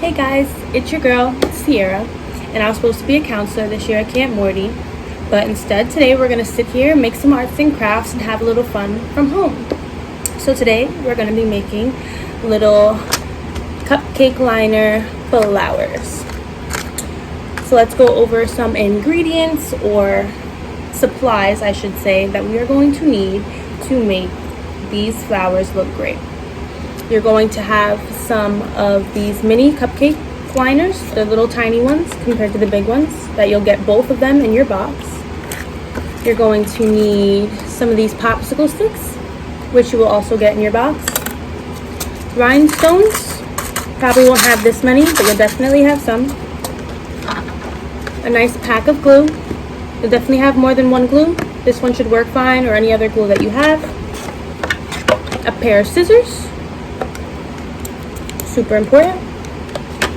Hey guys, it's your girl, Sierra, and I was supposed to be a counselor this year at Camp Morty, but instead today we're going to sit here, make some arts and crafts, and have a little fun from home. So today we're going to be making little cupcake liner flowers. So let's go over some ingredients, or supplies I should say, that we are going to need to make these flowers look great. You're going to have some of these mini cupcake liners, the little tiny ones compared to the big ones, that you'll get both of them in your box. You're going to need some of these popsicle sticks, which you will also get in your box. Rhinestones, probably won't have this many, but you'll definitely have some. A nice pack of glue. You'll definitely have more than one glue. This one should work fine, or any other glue that you have. A pair of scissors, super important.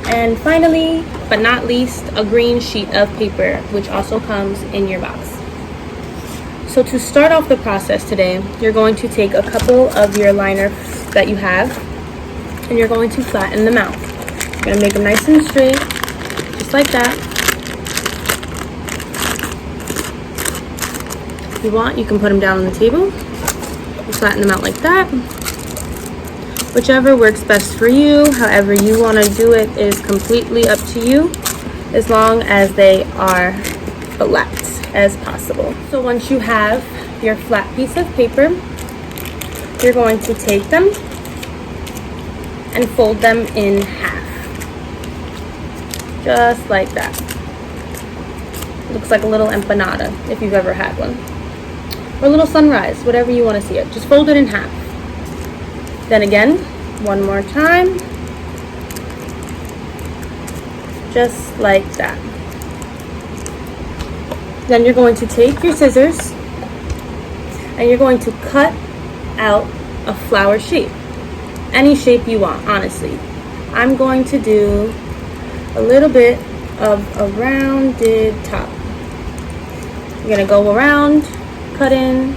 And finally, but not least, a green sheet of paper, which also comes in your box. So to start off the process today, you're going to take a couple of your liner that you have, and you're going to flatten them out. You're going to make them nice and straight, just like that. If you want, you can put them down on the table and flatten them out like that. Whichever works best for you, however you want to do it is completely up to you, as long as they are flat as possible. So once you have your flat piece of paper, you're going to take them and fold them in half, just like that. Looks like a little empanada if you've ever had one, or a little sunrise, whatever you want to see it. Just fold it in half. Then again, one more time, just like that. Then you're going to take your scissors and you're going to cut out a flower shape, any shape you want, honestly. I'm going to do a little bit of a rounded top. You're going to go around, cut in,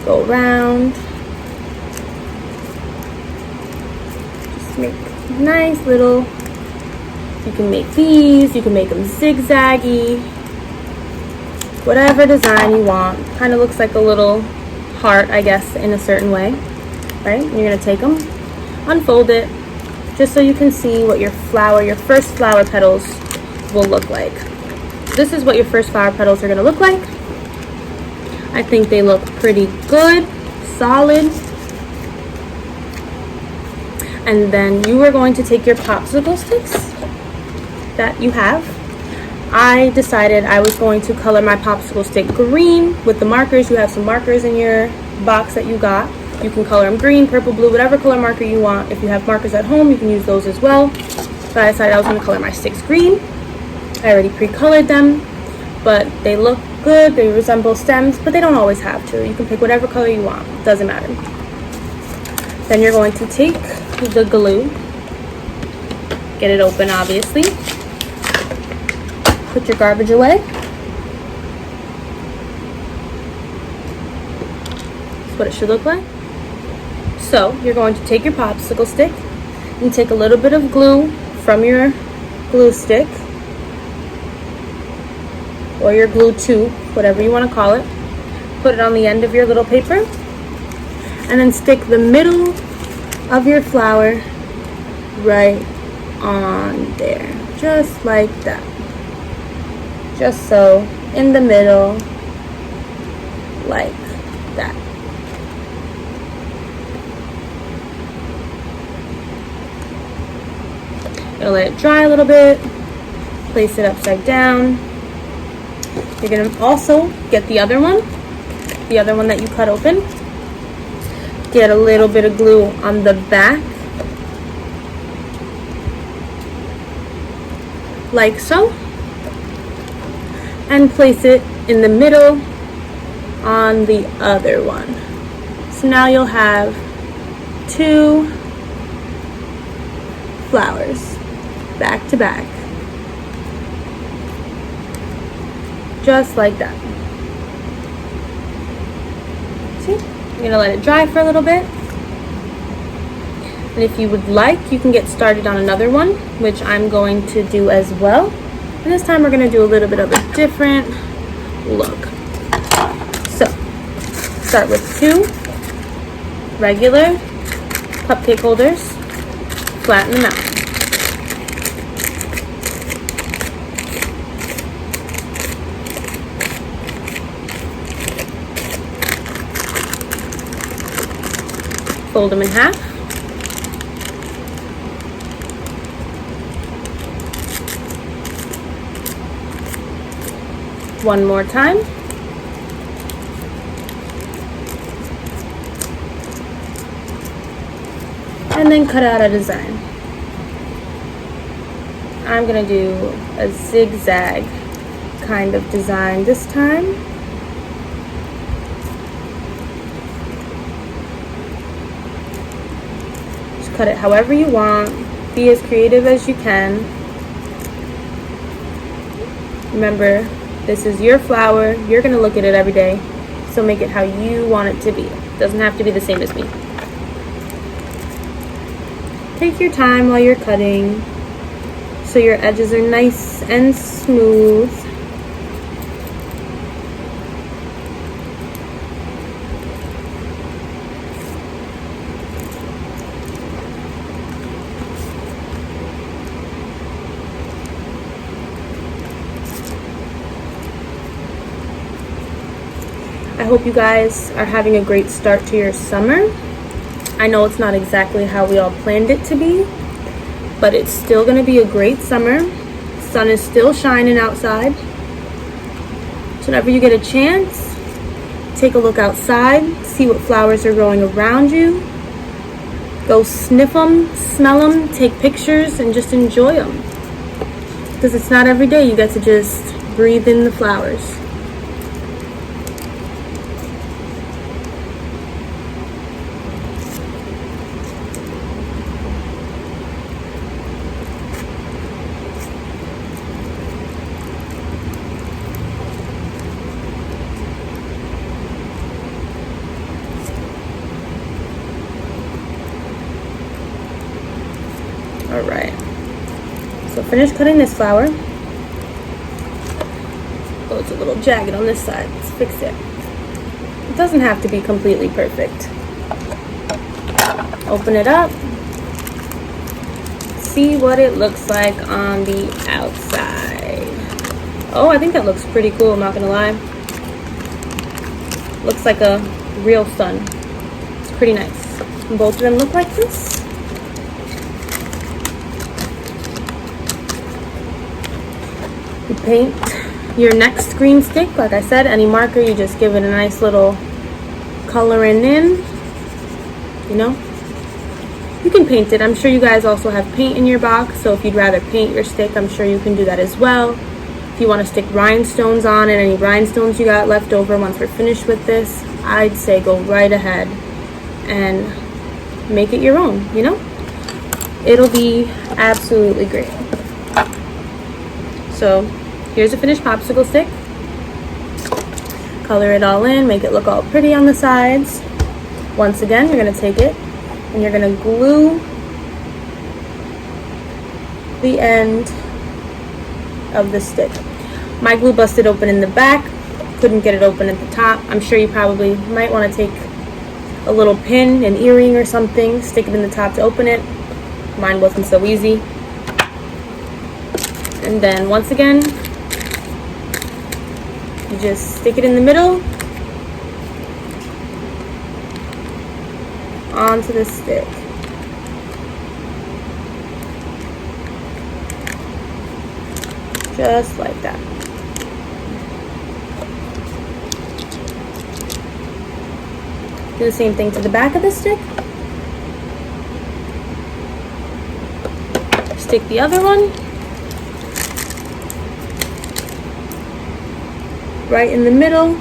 go around. Make nice little, you can make these, you can make them zigzaggy, whatever design you want. Kind of looks like a little heart, I guess, in a certain way, right? You're going to take them, unfold it, just so you can see what your first flower petals will look like. This is what your first flower petals are going to look like. I think they look pretty good, solid. And then you are going to take your popsicle sticks that you have. I decided I was going to color my popsicle stick green with the markers. You have some markers in your box that you got. You can color them green, purple, blue, whatever color marker you want. If you have markers at home, you can use those as well. So I decided I was going to color my sticks green. I already pre-colored them, but they look good. They resemble stems, but they don't always have to. You can pick whatever color you want. Doesn't matter. Then you're going to take the glue, get it open obviously, put your garbage away. That's what it should look like. So you're going to take your popsicle stick and take a little bit of glue from your glue stick, or your glue tube, whatever you want to call it. Put it on the end of your little paper, and then stick the middle of your flower right on there, just like that. Just so, in the middle, like that. You're gonna let it dry a little bit, place it upside down. You're gonna also get the other one that you cut open. Get a little bit of glue on the back, like so, and place it in the middle on the other one. So now you'll have two flowers back to back, just like that. See? You're gonna let it dry for a little bit. And if you would like, you can get started on another one, which I'm going to do as well. And this time we're going to do a little bit of a different look. So, start with 2 regular cupcake holders, flatten them out. Fold them in half. One more time. And then cut out a design. I'm going to do a zigzag kind of design this time. Just cut it however you want. Be as creative as you can. Remember, this is your flower. You're going to look at it every day. So make it how you want it to be. It doesn't have to be the same as me. Take your time while you're cutting so your edges are nice and smooth. I hope you guys are having a great start to your summer. I know it's not exactly how we all planned it to be, but it's still going to be a great summer. The sun is still shining outside. So whenever you get a chance, take a look outside, see what flowers are growing around you. Go sniff them, smell them, take pictures, and just enjoy them. Because it's not every day you get to just breathe in the flowers. Alright, so finish cutting this flower. Oh, it's a little jagged on this side. Let's fix it. It doesn't have to be completely perfect. Open it up. See what it looks like on the outside. Oh, I think that looks pretty cool, I'm not gonna lie. Looks like a real sun. It's pretty nice. And both of them look like this. You paint your next green stick. Like I said, any marker, you just give it a nice little coloring in. You know? You can paint it. I'm sure you guys also have paint in your box, so if you'd rather paint your stick, I'm sure you can do that as well. If you want to stick rhinestones on it, any rhinestones you got left over once we're finished with this, I'd say go right ahead and make it your own, you know? It'll be absolutely great. So here's a finished popsicle stick. Color it all in, make it look all pretty on the sides. Once again, you're going to take it and you're going to glue the end of the stick. My glue busted open in the back, couldn't get it open at the top. I'm sure you probably might want to take a little pin, an earring or something, stick it in the top to open it. Mine wasn't so easy. And then once again, you just stick it in the middle onto the stick. Just like that. Do the same thing to the back of the stick. Stick the other one right in the middle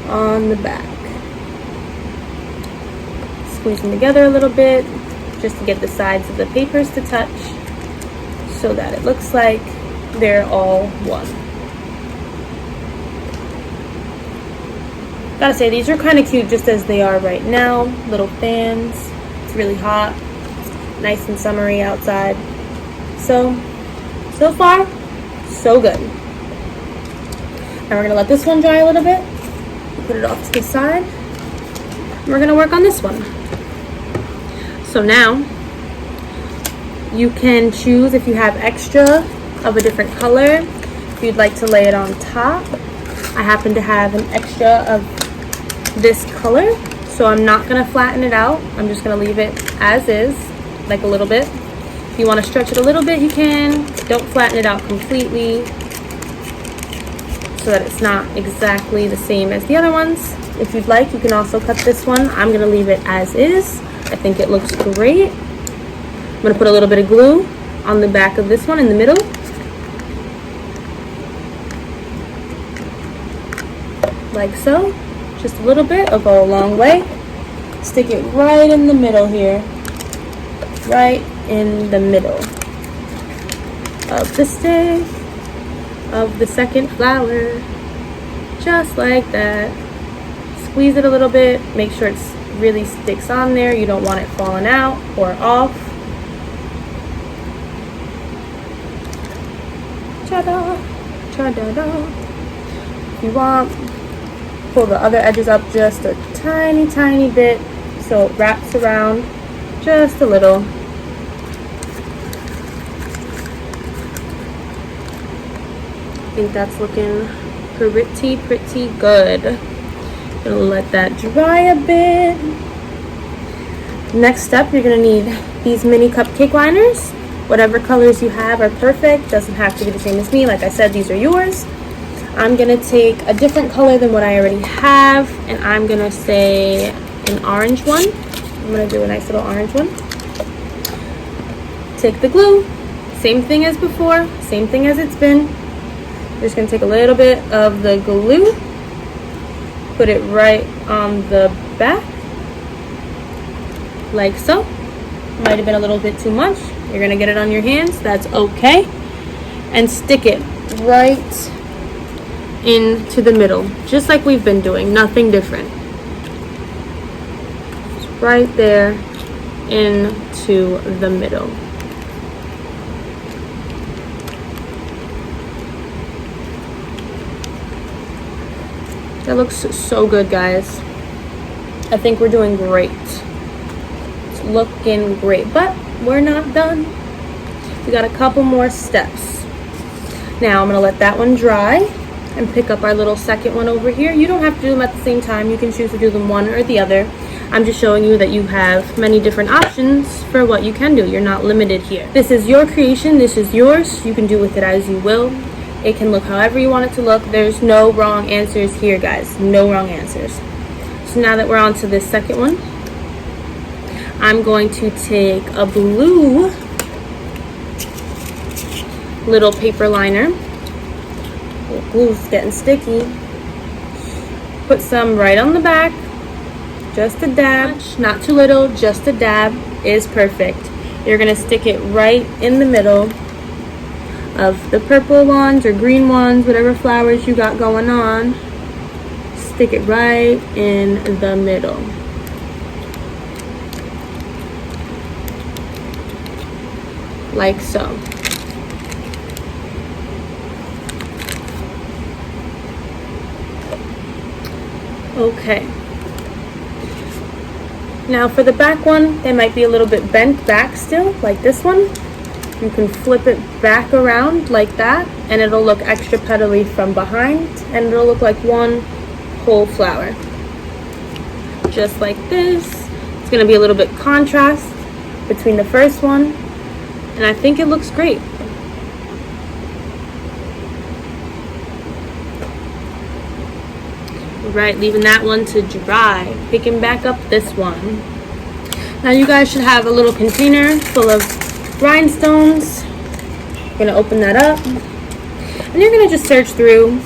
on the back. Squeeze them together a little bit just to get the sides of the papers to touch so that it looks like they're all one. Gotta say, these are kind of cute just as they are right now. Little fans. It's really hot. nice and summery outside. So far, so good. Now we're gonna let this one dry a little bit. Put it off to the side. And we're gonna work on this one. So now, you can choose if you have extra of a different color, if you'd like to lay it on top. I happen to have an extra of this color, so I'm not gonna flatten it out. I'm just gonna leave it as is, like a little bit. If you wanna stretch it a little bit, you can. Don't flatten it out completely so that it's not exactly the same as the other ones. If you'd like, you can also cut this one. I'm gonna leave it as is. I think it looks great. I'm gonna put a little bit of glue on the back of this one in the middle. Like so. Just a little bit, it'll go a long way. Stick it right in the middle here. Right in the middle of the stick of the second flower. Just like that. Squeeze it a little bit. Make sure it really sticks on there. You don't want it falling out or off. Ta-da! Ta-da-da! If you want, pull the other edges up just a tiny bit so it wraps around just a little. I think that's looking pretty good. Gonna let that dry a bit. Next step, you're gonna need these mini cupcake liners. Whatever colors you have are perfect. Doesn't have to be the same as me. Like I said, these are yours. I'm gonna take a different color than what I already have, and I'm gonna say an orange one. I'm gonna do a nice little orange one. Take the glue, same thing as before, same thing as it's been. Just gonna take a little bit of the glue, put it right on the back, like so. Might have been a little bit too much. You're gonna get it on your hands, that's okay. And stick it right into the middle, just like we've been doing, nothing different. Just right there into the middle. That looks so good, guys. I think we're doing great. It's looking great, but we're not done. We got a couple more steps. Now I'm gonna let that one dry and pick up our little second one over here. You don't have to do them at the same time. You can choose to do them one or the other. I'm just showing you that you have many different options for what you can do. You're not limited here. This is your creation. This is yours. You can do with it as you will. It can look however you want it to look. There's no wrong answers here, guys. No wrong answers. So now that we're on to this second one, I'm going to take a blue little paper liner. The glue's getting sticky. Put some right on the back. Just a dab. Not too little, just a dab is perfect. You're going to stick it right in the middle of the purple ones or green ones, whatever flowers you got going on. Stick it right in the middle. Like so. Okay. Now for the back one, they might be a little bit bent back still, like this one. You can flip it back around like that, and it'll look extra petally from behind, and it'll look like one whole flower. Just like this. It's gonna be a little bit contrast between the first one, and I think it looks great. Right, leaving that one to dry. Picking back up this one. Now you guys should have a little container full of rhinestones. You're gonna open that up, and you're gonna just search through,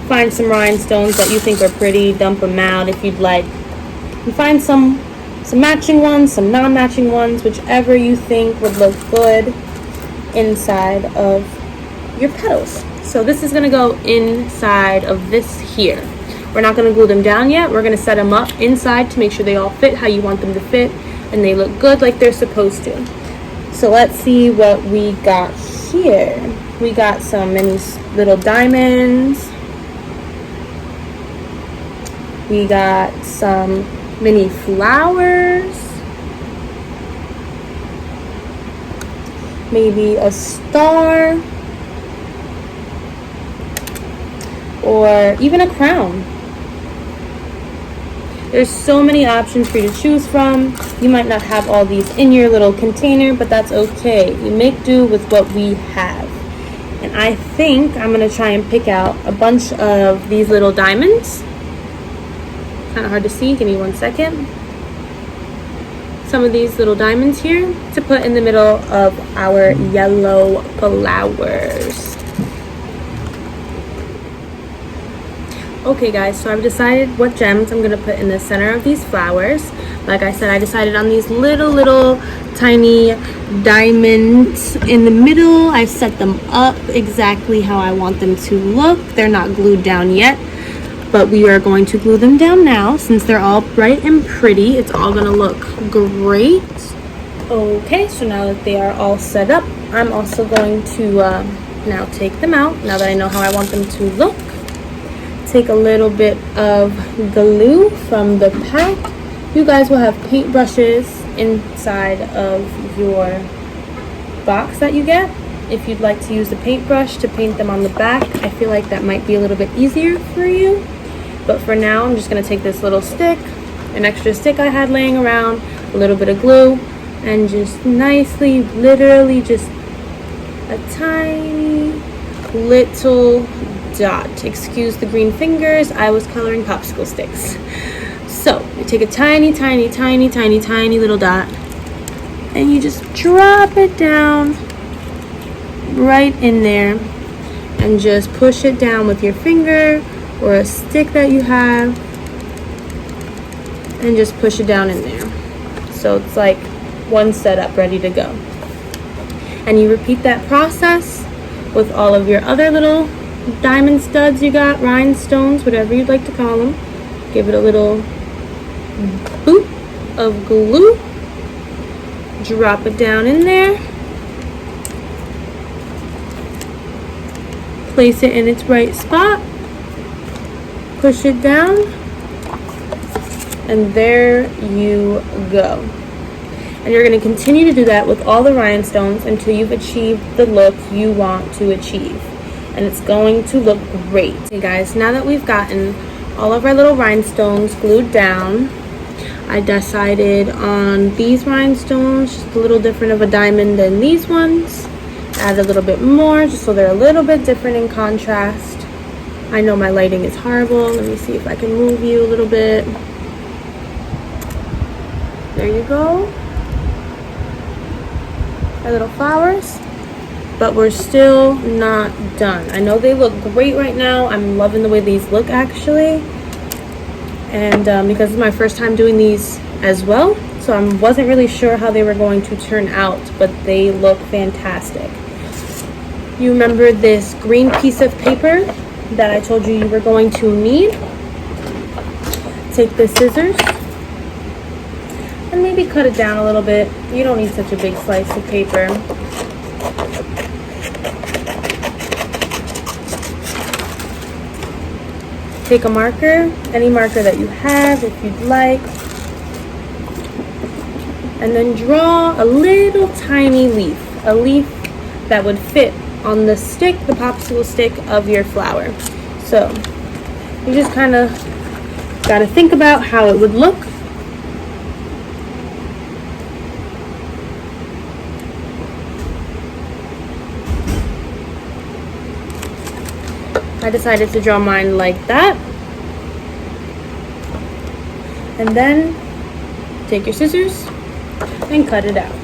find some rhinestones that you think are pretty, dump them out if you'd like. You find some matching ones, some non-matching ones, whichever you think would look good inside of your petals. So this is gonna go inside of this here. We're not gonna glue them down yet. We're gonna set them up inside to make sure they all fit how you want them to fit and they look good like they're supposed to. So let's see what we got here. We got some mini little diamonds. We got some mini flowers. Maybe a star. Or even a crown. There's so many options for you to choose from. You might not have all these in your little container, but that's okay. You make do with what we have. And I think I'm going to try and pick out a bunch of these little diamonds. Kind of hard to see. Give me 1 second. Some of these little diamonds here to put in the middle of our yellow flowers. Okay guys, so I've decided what gems I'm going to put in the center of these flowers. Like I said, I decided on these little tiny diamonds in the middle. I've set them up exactly how I want them to look. They're not glued down yet, but we are going to glue them down now. Since they're all bright and pretty, it's all going to look great. Okay, so now that they are all set up, I'm also going to now take them out, now that I know how I want them to look. Take a little bit of glue from the pack. You guys will have paintbrushes inside of your box that you get. If you'd like to use the paintbrush to paint them on the back, I feel like that might be a little bit easier for you. But for now, I'm just going to take this little stick, an extra stick I had laying around, a little bit of glue, and just nicely, literally just a tiny little dot. Excuse the green fingers, I was coloring popsicle sticks. So you take a tiny little dot and you just drop it down right in there and just push it down with your finger or a stick that you have and just push it down in there. So it's like one setup ready to go. And you repeat that process with all of your other little diamond studs you got, rhinestones, whatever you'd like to call them. Give it a little boop of glue. Drop it down in there. Place it in its right spot. Push it down. And there you go. And you're going to continue to do that with all the rhinestones until you've achieved the look you want to achieve. And it's going to look great. Okay guys, now that we've gotten all of our little rhinestones glued down, I decided on these rhinestones, just a little different of a diamond than these ones. Add a little bit more just so they're a little bit different in contrast. I know my lighting is horrible. Let me see if I can move you a little bit. There you go. Our little flowers. But we're still not done. I know they look great right now. I'm loving the way these look actually. And because it's my first time doing these as well, so I wasn't really sure how they were going to turn out, but they look fantastic. You remember this green piece of paper that I told you were going to need? Take the scissors and maybe cut it down a little bit. You don't need such a big slice of paper. Take a marker, any marker that you have if you'd like, and then draw a little tiny leaf, a leaf that would fit on the stick, the popsicle stick of your flower. So you just kind of got to think about how it would look. I decided to draw mine like that. And then take your scissors and cut it out.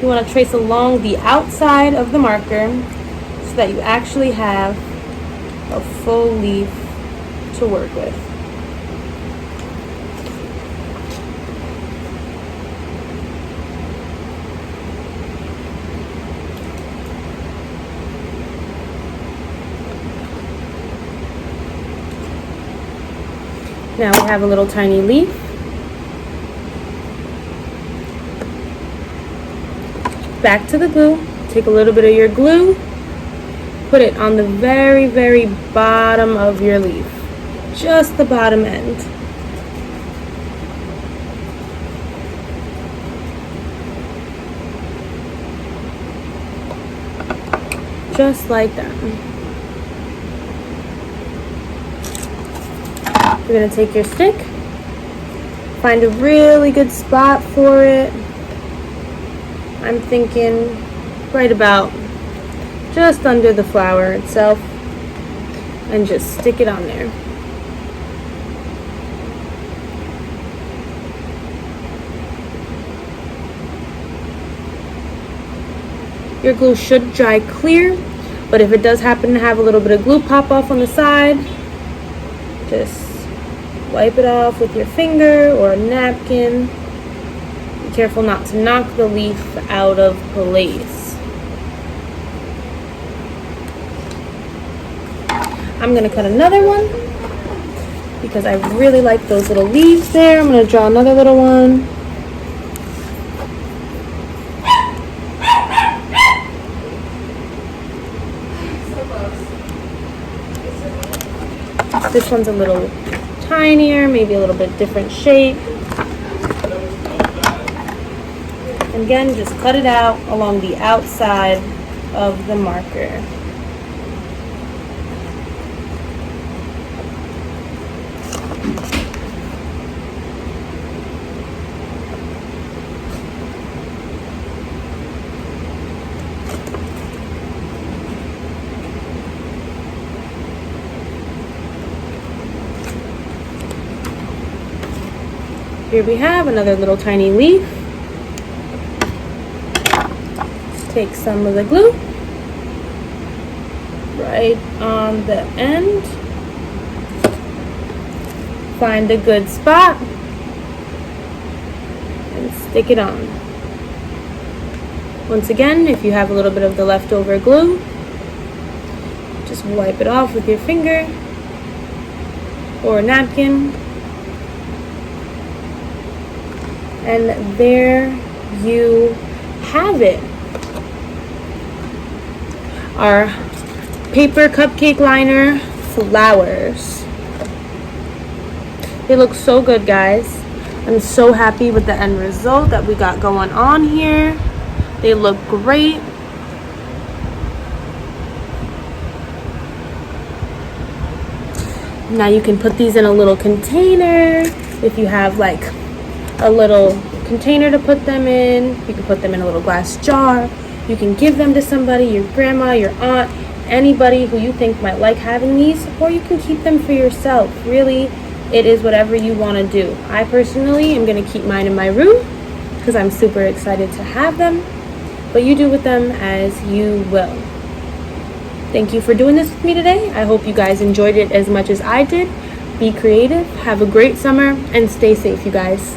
You want to trace along the outside of the marker so that you actually have a full leaf to work with. Now we have a little tiny leaf. back to the glue. Take a little bit of your glue, put it on the very, very bottom of your leaf, just the bottom end. Just like that. You're going to take your stick, find a really good spot for it. I'm thinking right about just under the flower itself, and just stick it on there. Your glue should dry clear, but if it does happen to have a little bit of glue pop off on the side, just wipe it off with your finger or a napkin. Be careful not to knock the leaf out of place. I'm going to cut another one because I really like those little leaves there. I'm going to draw another little one. This one's a little tinier, maybe a little bit different shape. And again, just cut it out along the outside of the marker. Here we have another little tiny leaf. Take some of the glue right on the end. Find a good spot and stick it on. Once again, if you have a little bit of the leftover glue, just wipe it off with your finger or a napkin. And there you have it. Our paper cupcake liner flowers. They look so good, guys. I'm so happy with the end result that we got going on here. They look great. Now you can put these in a little container. If you have like a little container to put them in, you can put them in a little glass jar. You can give them to somebody, your grandma, your aunt, anybody who you think might like having these, or you can keep them for yourself. Really, it is whatever you want to do. I personally am going to keep mine in my room because I'm super excited to have them, but you do with them as you will. Thank you for doing this with me today. I hope you guys enjoyed it as much as I did. Be creative, have a great summer, and stay safe, you guys.